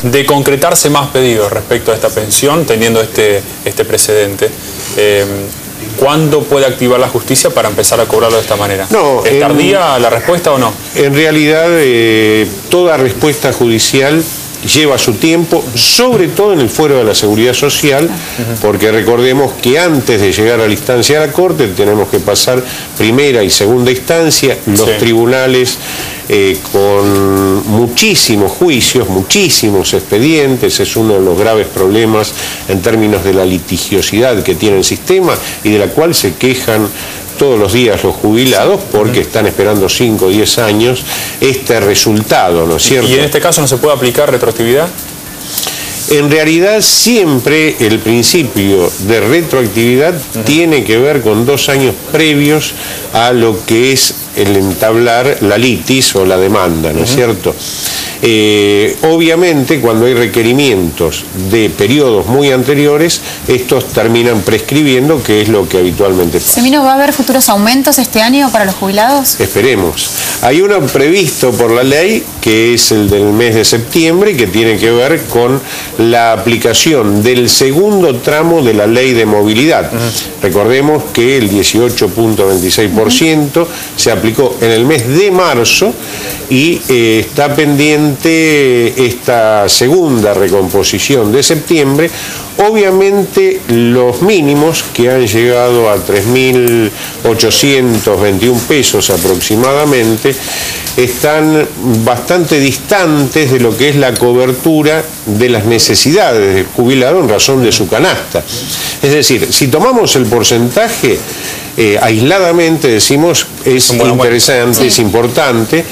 De concretarse más pedidos respecto a esta pensión, teniendo este precedente, ¿cuándo puede activar la justicia para empezar a cobrarlo de esta manera? No, ¿Es tardía la respuesta o no? En realidad, toda respuesta judicial lleva su tiempo, sobre todo en el fuero de la seguridad social, porque recordemos que antes de llegar a la instancia de la Corte tenemos que pasar primera y segunda instancia, los tribunales con muchísimos juicios, muchísimos expedientes. Es uno de los graves problemas en términos de la litigiosidad que tiene el sistema y de la cual se quejan todos los días los jubilados porque están esperando 5 o 10 años este resultado, ¿no es cierto? ¿Y en este caso no se puede aplicar retroactividad? En realidad siempre el principio de retroactividad tiene que ver con 2 años previos a lo que es el entablar la litis o la demanda, ¿no es cierto? Obviamente cuando hay requerimientos de periodos muy anteriores, estos terminan prescribiendo, que es lo que habitualmente pasa. Semino, ¿va a haber futuros aumentos este año para los jubilados? Esperemos. Hay uno previsto por la ley, que es el del mes de septiembre, y que tiene que ver con la aplicación del segundo tramo de la ley de movilidad. Recordemos que el 18.26% se aplicó en el mes de marzo y está pendiente esta segunda recomposición de septiembre. Obviamente los mínimos, que han llegado a 3.821 pesos aproximadamente, están bastante distantes de lo que es la cobertura de las necesidades del jubilado en razón de su canasta. Es decir, si tomamos el porcentaje, aisladamente decimos es interesante, es importante.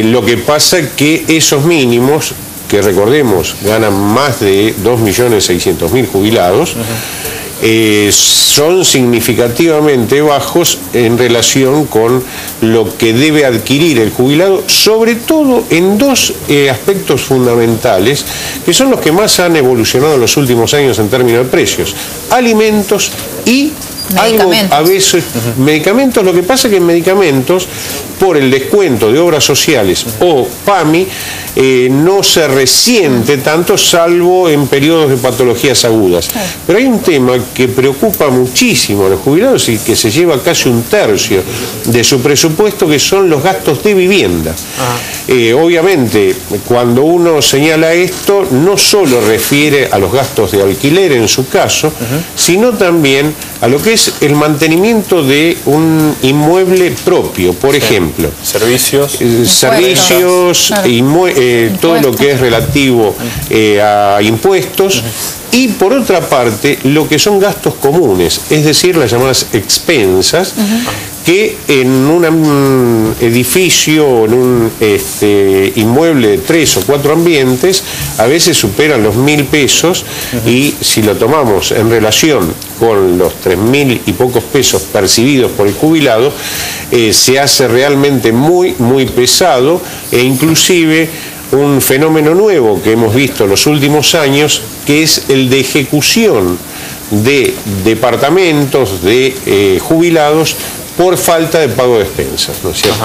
Lo que pasa es que esos mínimos, que recordemos ganan más de 2.600.000 jubilados, son significativamente bajos en relación con lo que debe adquirir el jubilado, sobre todo en 2 aspectos fundamentales, que son los que más han evolucionado en los últimos años en términos de precios: alimentos y medicamentos. A veces medicamentos. Lo que pasa es que en medicamentos, por el descuento de obras sociales o PAMI, no se resiente tanto, salvo en periodos de patologías agudas. Pero hay un tema que preocupa muchísimo a los jubilados y que se lleva casi 1/3 de su presupuesto, que son los gastos de vivienda. Obviamente, cuando uno señala esto, no solo refiere a los gastos de alquiler en su caso, sino también a lo que es el mantenimiento de un inmueble propio, por ejemplo. Servicios. Todo lo que es relativo a impuestos. Y por otra parte, lo que son gastos comunes, es decir, las llamadas expensas, que en un edificio, en un inmueble de 3 o 4 ambientes, a veces superan los 1.000 pesos, y si lo tomamos en relación con los 3.000 y pocos pesos percibidos por el jubilado, se hace realmente muy, muy pesado, e inclusive un fenómeno nuevo que hemos visto en los últimos años, que es el de ejecución de departamentos de jubilados por falta de pago de expensas, ¿no es cierto?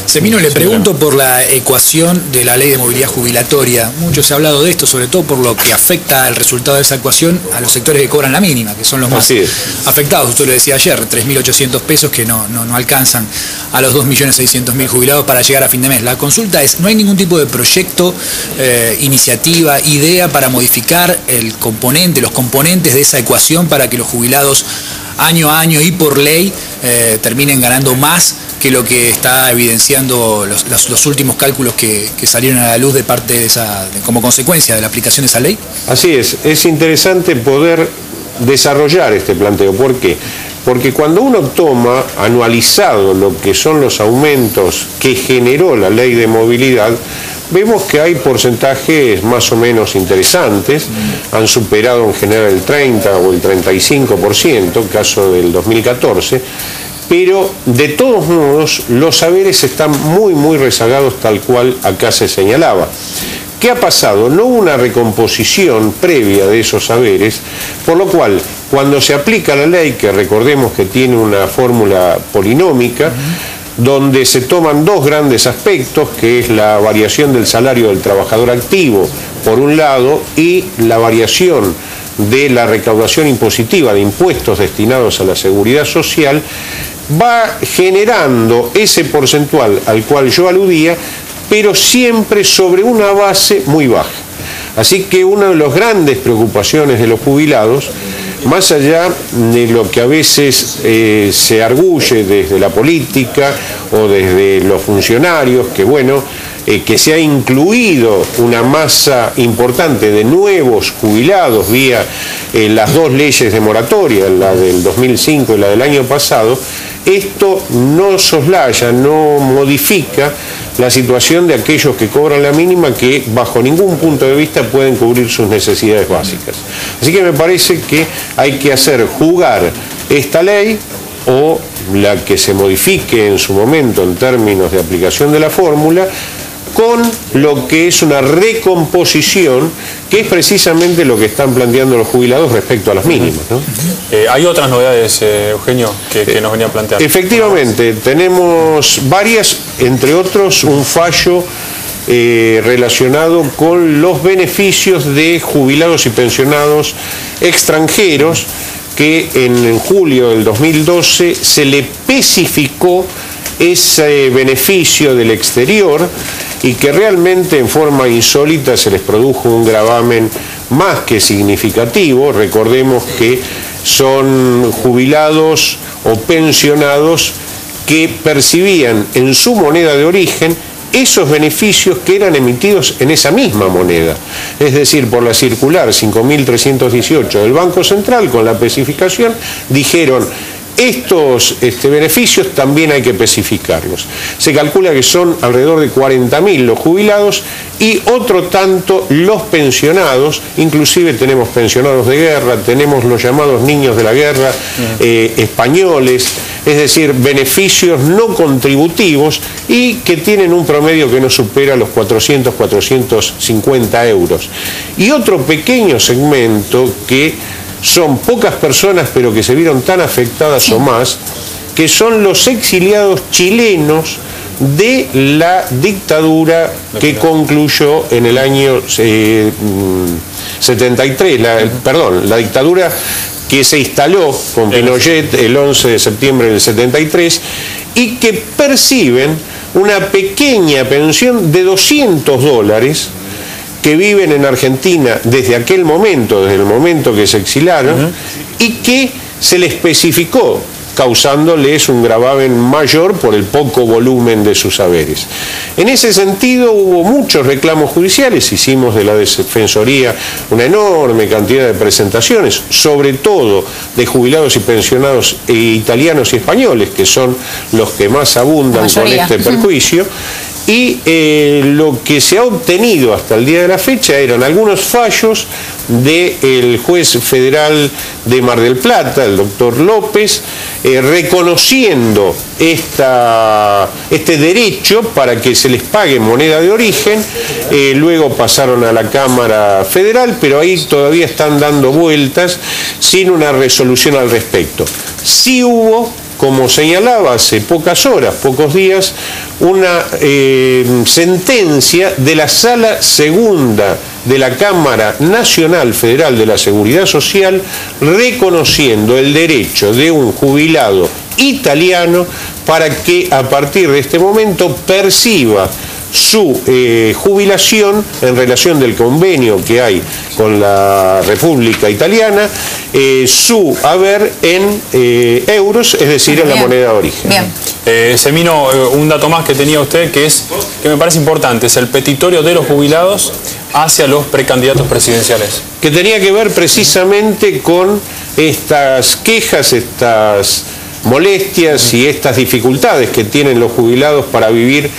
Semino, le pregunto por la ecuación de la ley de movilidad jubilatoria. Mucho se ha hablado de esto, sobre todo por lo que afecta el resultado de esa ecuación a los sectores que cobran la mínima, que son los más afectados. Usted lo decía ayer, 3.800 pesos que no alcanzan a los 2.600.000 jubilados para llegar a fin de mes. La consulta es, ¿no hay ningún tipo de proyecto, iniciativa, idea para modificar los componentes de esa ecuación para que los jubilados año a año y por ley terminen ganando más que lo que está evidenciando los últimos cálculos que salieron a la luz de parte de como consecuencia de la aplicación de esa ley? Así es interesante poder desarrollar este planteo. ¿Por qué? Porque cuando uno toma anualizado lo que son los aumentos que generó la ley de movilidad, vemos que hay porcentajes más o menos interesantes. Han superado en general el 30 o el 35%, caso del 2014, pero de todos modos los saberes están muy, muy rezagados, tal cual acá se señalaba. ¿Qué ha pasado? No hubo una recomposición previa de esos saberes, por lo cual, cuando se aplica la ley, que recordemos que tiene una fórmula polinómica, donde se toman 2 grandes aspectos, que es la variación del salario del trabajador activo por un lado, y la variación de la recaudación impositiva de impuestos destinados a la seguridad social, va generando ese porcentual al cual yo aludía, pero siempre sobre una base muy baja. Así que una de las grandes preocupaciones de los jubilados, más allá de lo que a veces se arguye desde la política o desde los funcionarios, que bueno, que se ha incluido una masa importante de nuevos jubilados vía las dos leyes de moratoria, la del 2005 y la del año pasado, esto no soslaya, no modifica la situación de aquellos que cobran la mínima, que bajo ningún punto de vista pueden cubrir sus necesidades básicas. Así que me parece que hay que hacer jugar esta ley o la que se modifique en su momento en términos de aplicación de la fórmula, con lo que es una recomposición, que es precisamente lo que están planteando los jubilados respecto a las mínimas, ¿no? Hay otras novedades, Eugenio, que nos venía a plantear. Efectivamente, tenemos varias, entre otros un fallo relacionado con los beneficios de jubilados y pensionados extranjeros, que en julio del 2012 se le especificó ese beneficio del exterior y que realmente en forma insólita se les produjo un gravamen más que significativo. Recordemos que son jubilados o pensionados que percibían en su moneda de origen esos beneficios que eran emitidos en esa misma moneda. Es decir, por la circular 5.318 del Banco Central, con la especificación, dijeron: estos beneficios también hay que especificarlos. Se calcula que son alrededor de 40.000 los jubilados y otro tanto los pensionados. Inclusive tenemos pensionados de guerra, tenemos los llamados niños de la guerra españoles, es decir, beneficios no contributivos y que tienen un promedio que no supera los 400-450 euros. Y otro pequeño segmento que son pocas personas pero que se vieron tan afectadas o más, que son los exiliados chilenos de la dictadura que concluyó en el año 73, la dictadura que se instaló con Pinochet el 11 de septiembre del 73 y que perciben una pequeña pensión de $200 que viven en Argentina desde aquel momento, desde el momento que se exilaron, y que se les especificó, causándoles un gravamen mayor por el poco volumen de sus haberes. En ese sentido hubo muchos reclamos judiciales, hicimos de la Defensoría una enorme cantidad de presentaciones, sobre todo de jubilados y pensionados italianos y españoles, que son los que más abundan con este perjuicio. Y lo que se ha obtenido hasta el día de la fecha eran algunos fallos del juez federal de Mar del Plata, el doctor López, reconociendo este derecho para que se les pague moneda de origen. Luego pasaron a la Cámara Federal, pero ahí todavía están dando vueltas sin una resolución al respecto. Sí hubo, como señalaba hace pocas horas, pocos días, una sentencia de la Sala Segunda de la Cámara Nacional Federal de la Seguridad Social, reconociendo el derecho de un jubilado italiano para que a partir de este momento perciba su jubilación en relación del convenio que hay con la República Italiana, su haber en euros, es decir, en la moneda de origen. Bien. Semino, un dato más que tenía usted que me parece importante, es el petitorio de los jubilados hacia los precandidatos presidenciales. Que tenía que ver precisamente con estas quejas, estas molestias y estas dificultades que tienen los jubilados para vivir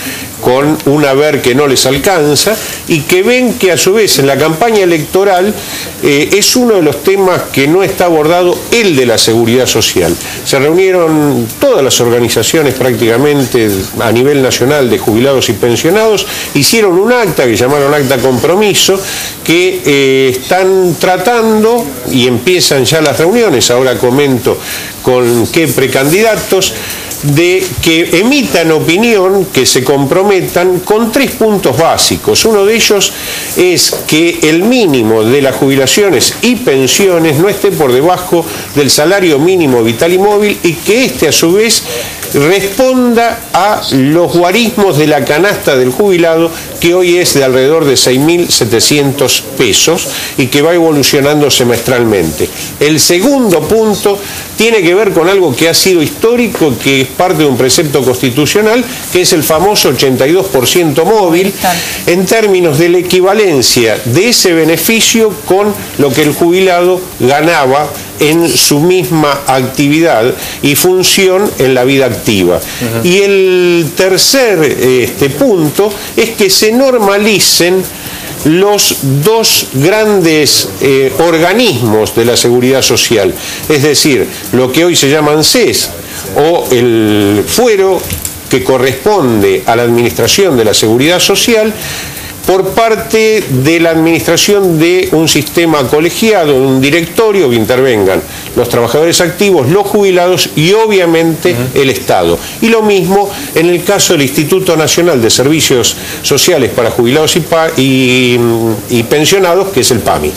con un haber que no les alcanza, y que ven que a su vez en la campaña electoral es uno de los temas que no está abordado, el de la seguridad social. Se reunieron todas las organizaciones prácticamente a nivel nacional de jubilados y pensionados, hicieron un acta que llamaron acta compromiso, que están tratando, y empiezan ya las reuniones, ahora comento con qué precandidatos, de que emitan opinión, que se comprometan con 3 puntos básicos. Uno de ellos es que el mínimo de las jubilaciones y pensiones no esté por debajo del salario mínimo vital y móvil, y que este a su vez responda a los guarismos de la canasta del jubilado, que hoy es de alrededor de 6.700 pesos y que va evolucionando semestralmente. El segundo punto tiene que ver con algo que ha sido histórico, que es parte de un precepto constitucional, que es el famoso 82% móvil, en términos de la equivalencia de ese beneficio con lo que el jubilado ganaba en su misma actividad y función en la vida activa. Y el tercer punto es que se normalicen los 2 grandes organismos de la seguridad social, es decir, lo que hoy se llama ANSES, o el fuero que corresponde a la administración de la seguridad social, por parte de la administración de un sistema colegiado, un directorio, que intervengan los trabajadores activos, los jubilados y obviamente el Estado. Y lo mismo en el caso del Instituto Nacional de Servicios Sociales para Jubilados y pensionados, que es el PAMI.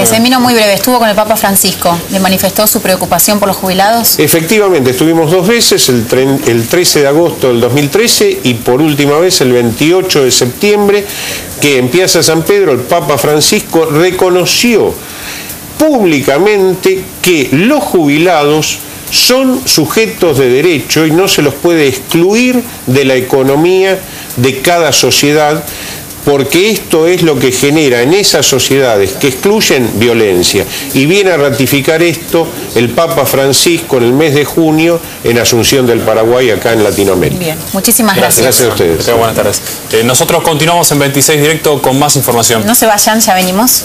Semino, muy breve, estuvo con el Papa Francisco, ¿le manifestó su preocupación por los jubilados? Efectivamente, estuvimos 2 veces, el 13 de agosto del 2013 y por última vez el 28 de septiembre, que en Piazza San Pedro el Papa Francisco reconoció públicamente que los jubilados son sujetos de derecho y no se los puede excluir de la economía de cada sociedad, porque esto es lo que genera en esas sociedades que excluyen violencia. Y viene a ratificar esto el Papa Francisco en el mes de junio en Asunción del Paraguay, acá en Latinoamérica. Bien, muchísimas gracias. Gracias a ustedes. Buenas tardes. Nosotros continuamos en 26 Directo con más información. No se vayan, ya venimos.